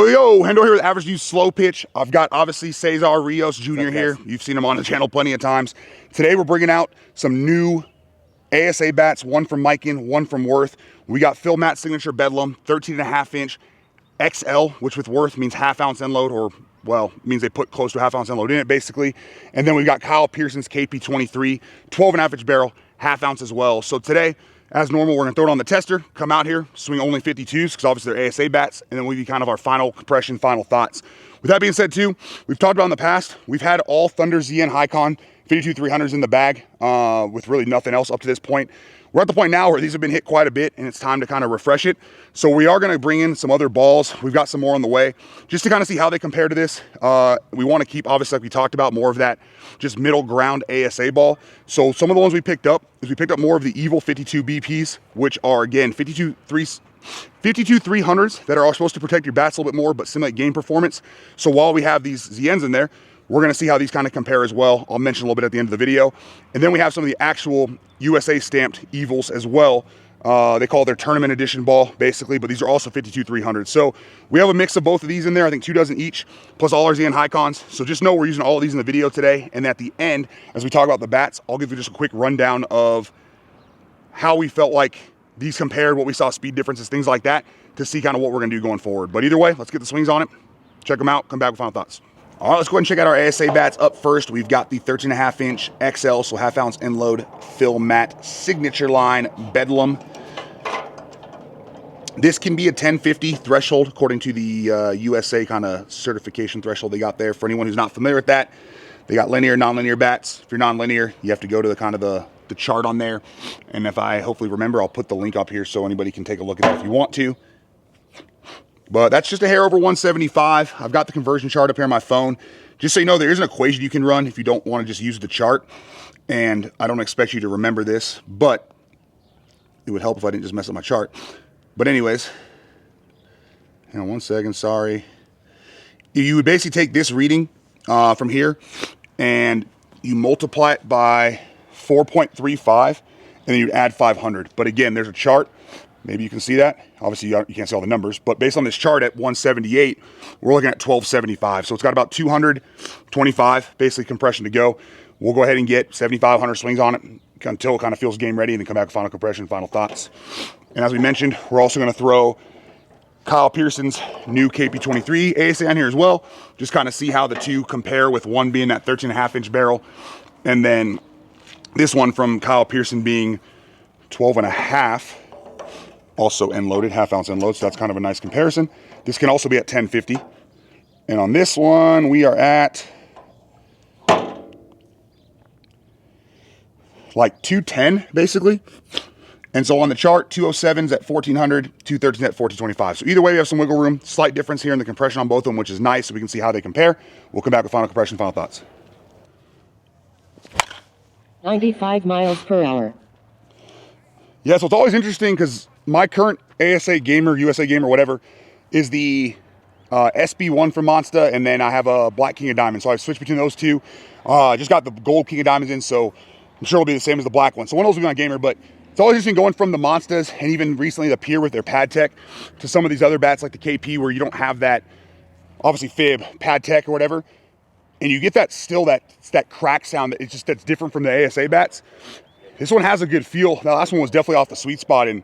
Yo, Hendo here with Average View Slo-Pitch. I've got obviously Cesar Rios Jr. here. You've seen him on the channel plenty of times. Today we're bringing out some new ASA bats, one from Miken, one from Worth. We got Phil Matt's signature Bedlam, 13.5-inch XL, which with Worth means half-ounce end load, or well, means they put close to a half-ounce end load in it basically. And then we've got Kyle Pearson's KP23, 12.5-inch barrel, half-ounce as well. So today, as normal, we're gonna throw it on the tester, come out here, swing only 52s, because obviously they're ASA bats, and then we'll give you kind of our final compression, final thoughts. With that being said too, we've talked about in the past, we've had all Thunder ZN Hycon 52-300s in the bag with really nothing else up to this point. We're at the point now where these have been hit quite a bit and it's time to kind of refresh it. So we are gonna bring in some other balls. We've got some more on the way just to kind of see how they compare to this. We wanna keep, obviously like we talked about, more of that just middle ground ASA ball. So some of the ones we picked up is we picked up more of the Evil 52 BPs, which are again 52-300s that are supposed to protect your bats a little bit more, but simulate game performance. So while we have these ZNs in there, we're gonna see how these kind of compare as well. I'll mention a little bit at the end of the video. And then we have some of the actual USA stamped Evils as well. They call their tournament edition ball basically, but these are also 52-300s. So we have a mix of both of these in there, I think 2 dozen each, plus all our ZN Hycons. So just know we're using all of these in the video today. And at the end, as we talk about the bats, I'll give you just a quick rundown of how we felt like these compared, what we saw speed differences, things like that, to see kind of what we're gonna do going forward. But either way, let's get the swings on it, check them out, come back with final thoughts. All right, let's go ahead and check out our ASA bats. Up first, we've got the 13.5-inch XL, so half-ounce end load, Phil Matt signature line Bedlam. This can be a 1050 threshold according to the USA kind of certification threshold they got there. For anyone who's not familiar with that, they got linear, non-linear bats. If you're non-linear, you have to go to the kind of the chart on there. And if I hopefully remember, I'll put the link up here so anybody can take a look at that if you want to. But that's just a hair over 175. I've got the conversion chart up here on my phone. Just so you know, there is an equation you can run if you don't want to just use the chart. And I don't expect you to remember this, but it would help if I didn't just mess up my chart. But anyways, hang on one second, sorry. You would basically take this reading from here and you multiply it by 4.35 and then you'd add 500. But again, there's a chart. Maybe you can see that. Obviously, you can't see all the numbers, but based on this chart at 178, we're looking at 1275. So it's got about 225 basically compression to go. We'll go ahead and get 7,500 swings on it until it kind of feels game ready and then come back with final compression, final thoughts. And as we mentioned, we're also going to throw Kyle Pearson's new KP23 ASA on here as well. Just kind of see how the two compare, with one being that 13.5-inch barrel and then this one from Kyle Pearson being 12.5. Also end loaded, half-ounce end load, so that's kind of a nice comparison. This can also be at 1050. And on this one, we are at like 210, basically. And so on the chart, 207's at 1400, 213's at 1425. So either way, we have some wiggle room. Slight difference here in the compression on both of them, which is nice, so we can see how they compare. We'll come back with final compression, final thoughts. 95 miles per hour. Yeah, so it's always interesting because my current ASA Gamer, USA Gamer, whatever, is the SB1 from Monsta, and then I have a Black King of Diamonds. So I've switched between those two. Just got the Gold King of Diamonds in, so I'm sure it'll be the same as the black one. So one of those will be on Gamer, but it's always interesting going from the Monstas and even recently the Pier with their pad tech to some of these other bats like the KP where you don't have that, obviously fib, pad tech or whatever. And you get that still, that crack sound that's different from the ASA bats. This one has a good feel. The last one was definitely off the sweet spot, and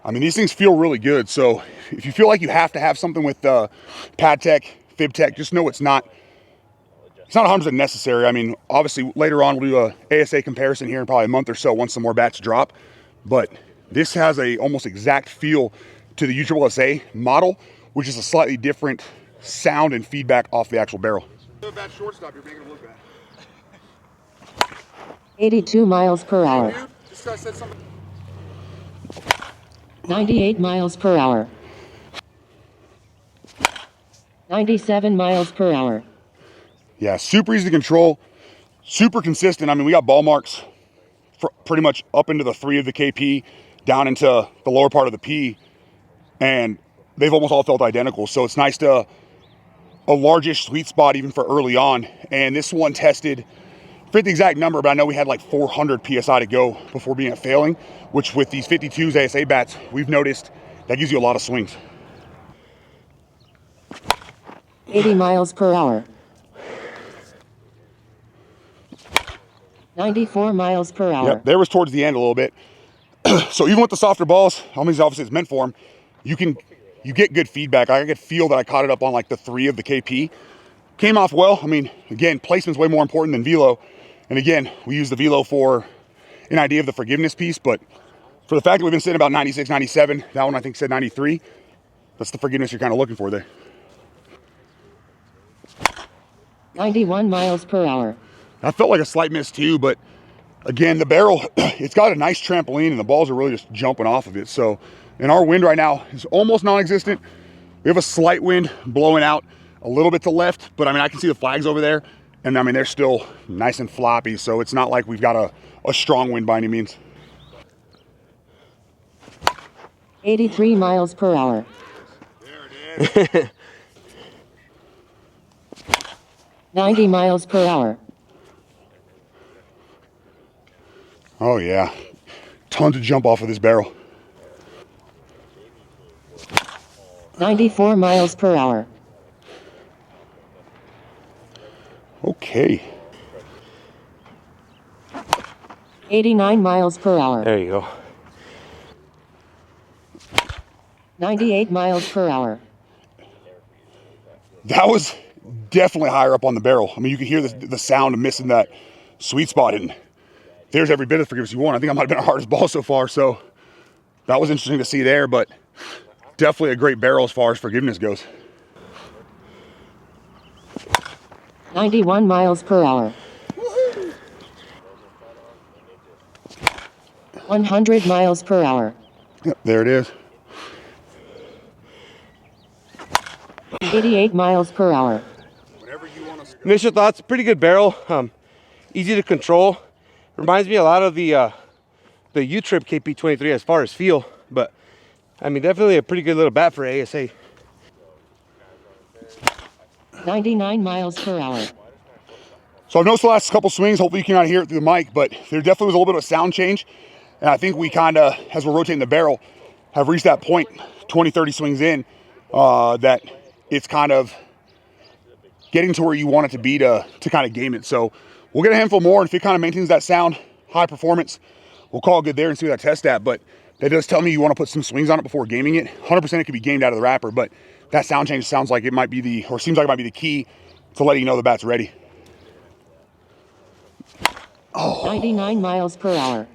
I mean, these things feel really good. So if you feel like you have to have something with pad tech, fib tech, just know it's not 100% necessary. I mean, obviously later on we'll do a ASA comparison here in probably a month or so once some more bats drop. But this has a almost exact feel to the USSSA model, which is a slightly different sound and feedback off the actual barrel. Bad shortstop, you're making it look bad. 82 miles per hour. Dude, this guy said something. 98 miles per hour. 97 miles per hour. Yeah, super easy to control, super consistent. I mean, we got ball marks pretty much up into the 3 of the KP, down into the lower part of the P, and they've almost all felt identical. So it's nice to a largish sweet spot even for early on. And this one tested, I forget the exact number, but I know we had like 400 PSI to go before being at failing, which with these 52s ASA bats, we've noticed that gives you a lot of swings. 80 miles per hour. 94 miles per hour. Yep, there was towards the end a little bit. So even with the softer balls, obviously it's meant for them, you get good feedback. I could feel that I caught it up on like the 3 of the KP. Came off well. I mean, again, placement's way more important than velo. And again, we use the velo for an idea of the forgiveness piece, but for the fact that we've been sitting about 96, 97, that one I think said 93, that's the forgiveness you're kind of looking for there. 91 miles per hour. I felt like a slight miss too, but again, the barrel, it's got a nice trampoline and the balls are really just jumping off of it. So, and our wind right now is almost non-existent. We have a slight wind blowing out a little bit to left, but I mean, I can see the flags over there and I mean, they're still nice and floppy. So it's not like we've got a strong wind by any means. 83 miles per hour. There it is. 90 miles per hour. Oh yeah, tons of jump off of this barrel. 94 miles per hour. Okay. 89 miles per hour. There you go. 98 miles per hour. That was definitely higher up on the barrel. I mean, you could hear the sound of missing that sweet spot, and there's every bit of forgiveness you want. I think I might have been our hardest ball so far, so that was interesting to see there, but definitely a great barrel as far as forgiveness goes. 91 miles per hour. 100 miles per hour. Yep, there it is. 88 miles per hour. Initial thoughts, pretty good barrel. Easy to control. Reminds me a lot of the U-Trip KP23 as far as feel, but I mean, definitely a pretty good little bat for ASA. 99 miles per hour. So I've noticed the last couple swings, hopefully you cannot hear it through the mic, but there definitely was a little bit of a sound change. And I think we kind of, as we're rotating the barrel, have reached that point 20, 30 swings in that it's kind of getting to where you want it to be to kind of game it. So we'll get a handful more, and if it kind of maintains that sound, high performance, we'll call it good there and see what I test at. But that does tell me you want to put some swings on it before gaming it. 100% it could be gamed out of the wrapper, but that sound change sounds like it might be or seems like it might be the key to letting you know the bat's ready. Oh. 99 miles per hour.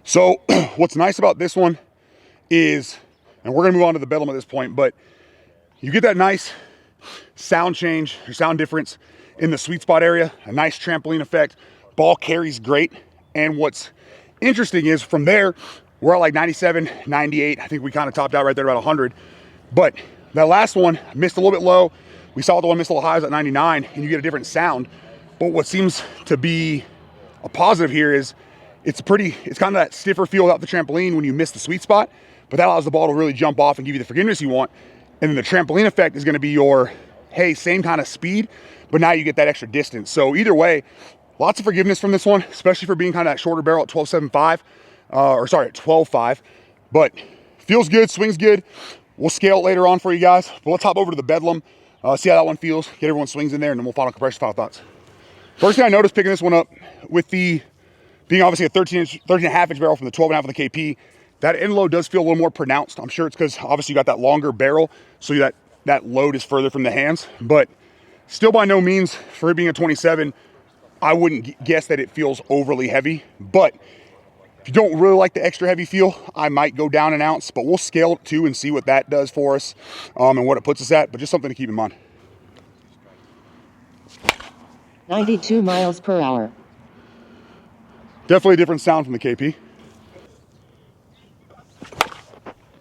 So what's nice about this one is, and we're gonna move on to the Bedlam at this point, but you get that nice sound change or sound difference in the sweet spot area, a nice trampoline effect, ball carries great. And what's interesting is from there, we're at like 97, 98. I think we kind of topped out right there about 100. But that last one missed a little bit low. We saw the one missed a little high, was at 99, and you get a different sound. But what seems to be a positive here is it's kind of that stiffer feel without the trampoline when you miss the sweet spot, but that allows the ball to really jump off and give you the forgiveness you want. And then the trampoline effect is gonna be your, hey, same kind of speed, but now you get that extra distance. So either way, lots of forgiveness from this one, especially for being kind of that shorter barrel at 12.75, at 12.5, but feels good, swings good. We'll scale it later on for you guys, but let's hop over to the Bedlam, see how that one feels, get everyone's swings in there, and then we'll final compression, final thoughts. First thing I noticed picking this one up with the being obviously a 13.5 inch barrel from the 12.5 of the KP, that end load does feel a little more pronounced. I'm sure it's because obviously you got that longer barrel, so that load is further from the hands, but still by no means, for it being a 27, I wouldn't guess that it feels overly heavy. But if you don't really like the extra heavy feel, I might go down an ounce, but we'll scale it too and see what that does for us and what it puts us at, but just something to keep in mind. 92 miles per hour. Definitely a different sound from the KP.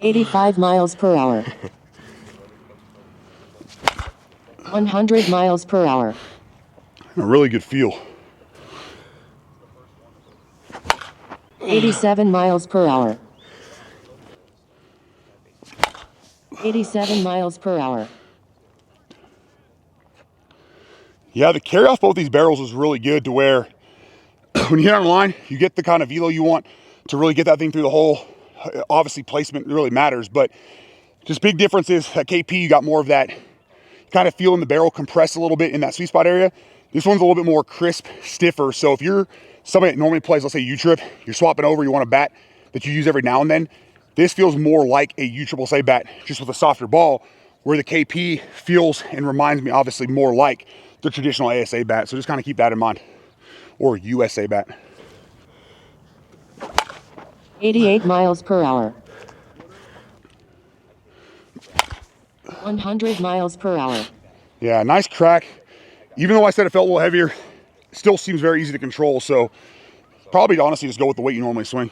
85 miles per hour. 100 miles per hour. A really good feel. 87 miles per hour. 87 miles per hour. Yeah, the carry off both these barrels is really good to where when you hit on the line, you get the kind of velo you want to really get that thing through the hole. Obviously placement really matters, but Just big difference is at KP, you got more of that kind of feeling the barrel compress a little bit in that sweet spot area. This one's a little bit more crisp, stiffer. So if you're somebody that normally plays, let's say U-trip, you're swapping over, you want a bat that you use every now and then, this feels more like a U-triple-A bat, just with a softer ball, where the KP feels and reminds me obviously more like the traditional ASA bat. So just kind of keep that in mind, or USA bat. 88 miles per hour. 100 miles per hour. Yeah, nice crack. Even though I said it felt a little heavier, it still seems very easy to control. So probably honestly just go with the weight you normally swing.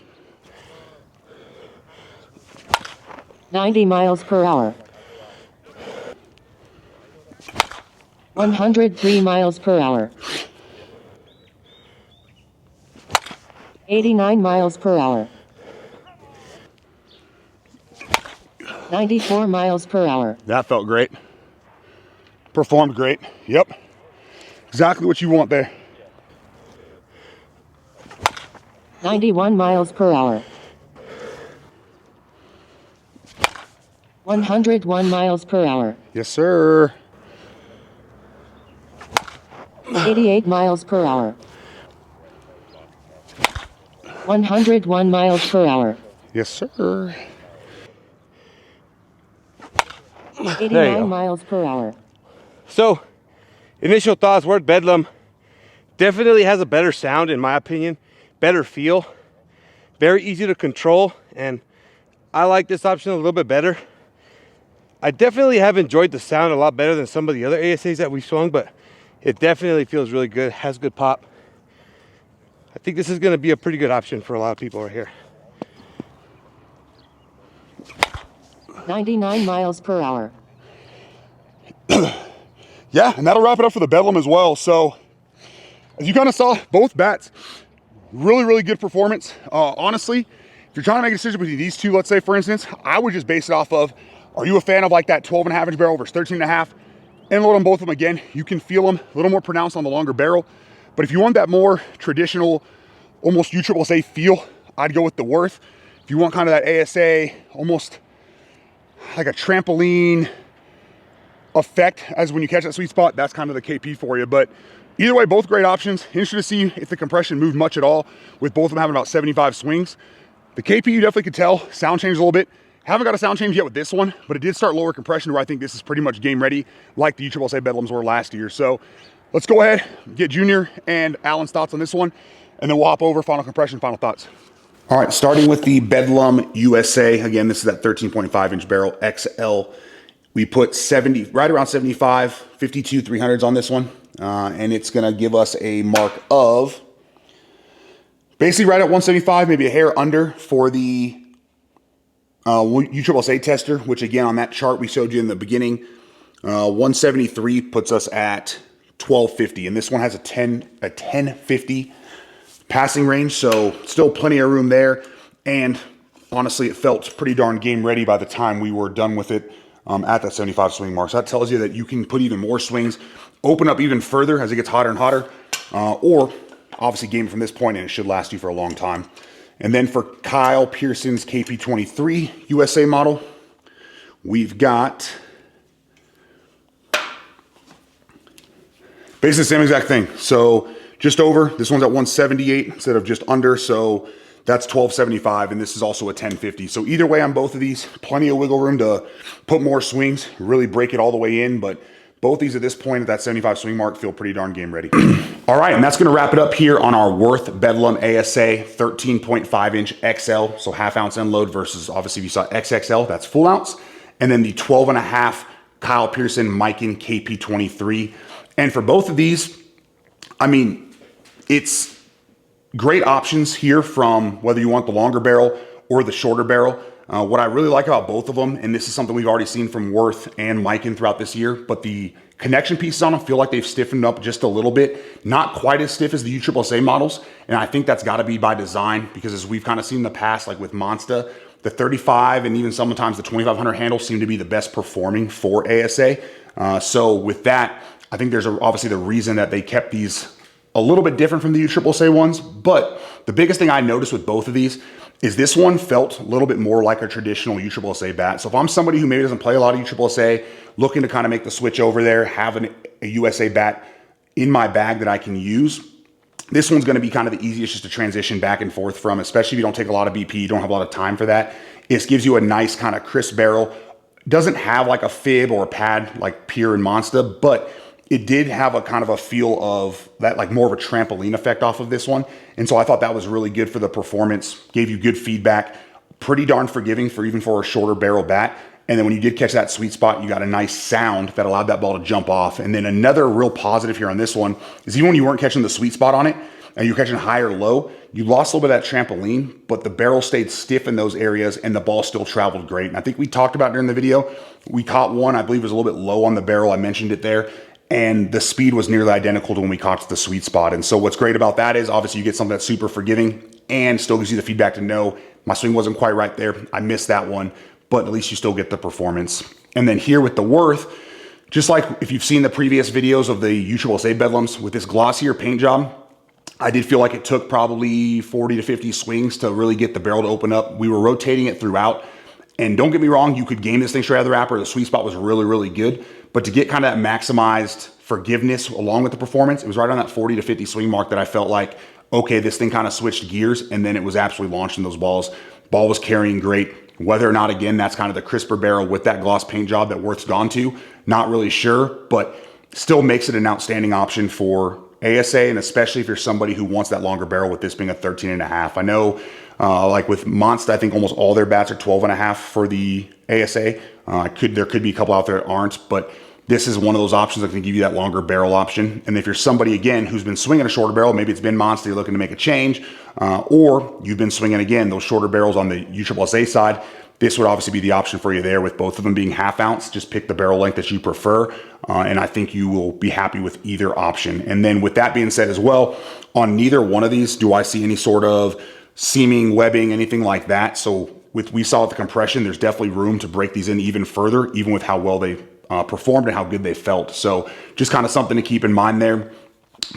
90 miles per hour. 103 miles per hour. 89 miles per hour. 94 miles per hour. That felt great. Performed great. Yep. Exactly what you want there. 91 miles per hour. 101 miles per hour. Yes, sir. 88 miles per hour. 101 miles per hour. Yes, sir. 89 miles per hour. So, initial thoughts, word Bedlam definitely has a better sound in my opinion, better feel, very easy to control, and I like this option a little bit better. I definitely have enjoyed the sound a lot better than some of the other ASAs that we've swung, but it definitely feels really good, has good pop. I think this is going to be a pretty good option for a lot of people right here. 99 miles per hour. Yeah, and that'll wrap it up for the Bedlam as well. So, as you kind of saw, both bats, really, really good performance. Honestly, if you're trying to make a decision between these two, let's say, for instance, I would just base it off of, are you a fan of like that 12.5 inch barrel versus 13.5? And load on both of them again. You can feel them a little more pronounced on the longer barrel. But if you want that more traditional, almost U-triple-A feel, I'd go with the Worth. If you want kind of that ASA, almost like a trampoline effect as when you catch that sweet spot, that's kind of the KP for you. But either way, both great options. Interested to see if the compression moved much at all, with both of them having about 75 swings. The KP, you definitely could tell, sound changed a little bit. Haven't got a sound change yet with this one, but it did start lower compression where I think this is pretty much game ready, like the U-triple-A Bedlams were last year. So let's go ahead, get Junior and Alan's thoughts on this one, and then we'll hop over final compression, final thoughts. All right, starting with the Bedlam USA. Again, this is that 13.5 inch barrel XL. We put 70, right around 75, 52 300s on this one. And it's gonna give us a mark of basically right at 175, maybe a hair under for the U-triple-A tester, which again, on that chart we showed you in the beginning, 173 puts us at 1250. And this one has a 1050 passing range, so still plenty of room there. And honestly, it felt pretty darn game ready by the time we were done with it at that 75 swing mark. So that tells you that you can put even more swings, open up even further as it gets hotter and hotter, or obviously game from this point, and it should last you for a long time. And then for Kyle Pearson's KP23 USA model, we've got basically the same exact thing. So just over, this one's at 178 instead of just under, so that's 1275, and this is also a 1050. So either way on both of these, plenty of wiggle room to put more swings, really break it all the way in, but both these at this point at that 75 swing mark feel pretty darn game ready. All right, and that's gonna wrap it up here on our Worth Bedlam ASA 13.5 inch XL, so half ounce end load versus obviously if you saw XXL, that's full ounce, and then the 12.5 Kyle Pearson Miken KP23. And for both of these, I mean, it's great options here from whether you want the longer barrel or the shorter barrel. What I really like about both of them, and this is something we've already seen from Worth and Miken throughout this year, but the connection pieces on them feel like they've stiffened up just a little bit. Not quite as stiff as the U-triple-A models, and I think that's got to be by design, because as we've kind of seen in the past, like with Monsta, the 35 and even sometimes the 2500 handles seem to be the best performing for ASA. So with that, I think there's obviously the reason that they kept these a little bit different from the USSSA ones, but the biggest thing I noticed with both of these is this one felt a little bit more like a traditional USSSA bat. So if I'm somebody who maybe doesn't play a lot of USSSA, looking to kind of make the switch over there, have a USA bat in my bag that I can use, this one's going to be kind of the easiest just to transition back and forth from, especially if you don't take a lot of BP, you don't have a lot of time for that. It gives you a nice kind of crisp barrel. Doesn't have like a fib or a pad like Pure and Monster, but it did have a kind of a feel of that, like more of a trampoline effect off of this one. And so I thought that was really good for the performance, gave you good feedback, pretty darn forgiving for even for a shorter barrel bat. And then when you did catch that sweet spot, you got a nice sound that allowed that ball to jump off. And then another real positive here on this one is even when you weren't catching the sweet spot on it and you're catching high or low, you lost a little bit of that trampoline, but the barrel stayed stiff in those areas and the ball still traveled great. And I think we talked about during the video, we caught one, I believe it was a little bit low on the barrel. I mentioned it there. And the speed was nearly identical to when we caught the sweet spot. And so what's great about that is obviously you get something that's super forgiving and still gives you the feedback to know my swing wasn't quite right there. I missed that one, but at least you still get the performance. And then here with the Worth, just like if you've seen the previous videos of the USSSA Bedlams, with this glossier paint job, I did feel like it took probably 40 to 50 swings to really get the barrel to open up. We were rotating it throughout. And don't get me wrong, you could game this thing straight out of the wrapper. The sweet spot was really, really good. But to get kind of that maximized forgiveness along with the performance, it was right on that 40 to 50 swing mark that I felt like, okay, this thing kind of switched gears, and then it was absolutely launching those balls. Ball was carrying great. Whether or not, again, that's kind of the crisper barrel with that gloss paint job that Worth's gone to, not really sure, but still makes it an outstanding option for ASA, and especially if you're somebody who wants that longer barrel with this being a 13.5. I know like with Monster, I think almost all their bats are 12.5 for the ASA. There could be a couple out there that aren't, but this is one of those options that can give you that longer barrel option. And if you're somebody, again, who's been swinging a shorter barrel, maybe it's been Monster, you're looking to make a change, or you've been swinging, again, those shorter barrels on the USSSA side, this would obviously be the option for you there with both of them being half ounce. Just pick the barrel length that you prefer, and I think you will be happy with either option. And then with that being said as well, on neither one of these do I see any sort of seaming, webbing, anything like that. So we saw with the compression, there's definitely room to break these in even further, even with how well they performed and how good they felt. So just kind of something to keep in mind there.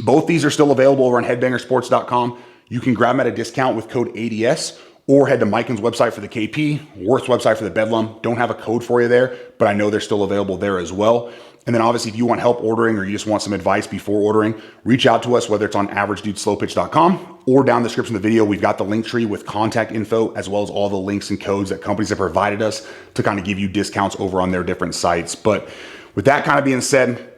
Both these are still available over on headbangersports.com. You can grab them at a discount with code ADS, or head to Miken's website for the KP, Worth's website for the Bedlam. Don't have a code for you there, but I know they're still available there as well. And then obviously if you want help ordering or you just want some advice before ordering, reach out to us, whether it's on averagedudeslowpitch.com or down in the description of the video. We've got the link tree with contact info, as well as all the links and codes that companies have provided us to kind of give you discounts over on their different sites. But with that kind of being said,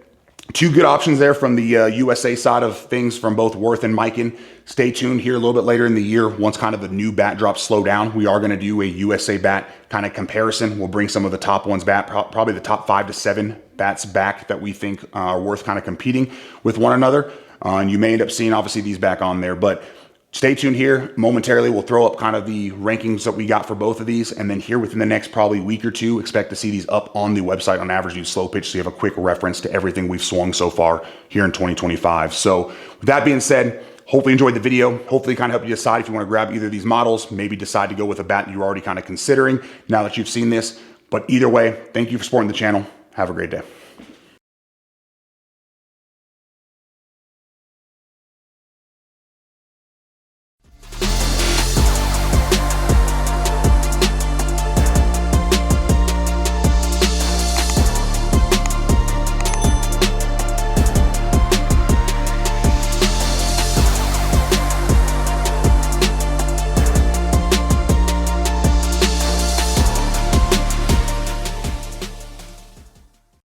two good options there from the USA side of things from both Worth and Miken. Stay tuned here a little bit later in the year. Once kind of the new bat drops slow down, we are going to do a USA bat kind of comparison. We'll bring some of the top ones back, probably the top 5 to 7 bats back that we think are worth kind of competing with one another. And you may end up seeing obviously these back on there, but stay tuned here. Momentarily, we'll throw up kind of the rankings that we got for both of these. And then here within the next probably week or two, expect to see these up on the website on Average Dude Slow-Pitch, so you have a quick reference to everything we've swung so far here in 2025. So with that being said, hopefully you enjoyed the video. Hopefully kind of help you decide if you want to grab either of these models, maybe decide to go with a bat that you're already kind of considering now that you've seen this. But either way, thank you for supporting the channel. Have a great day.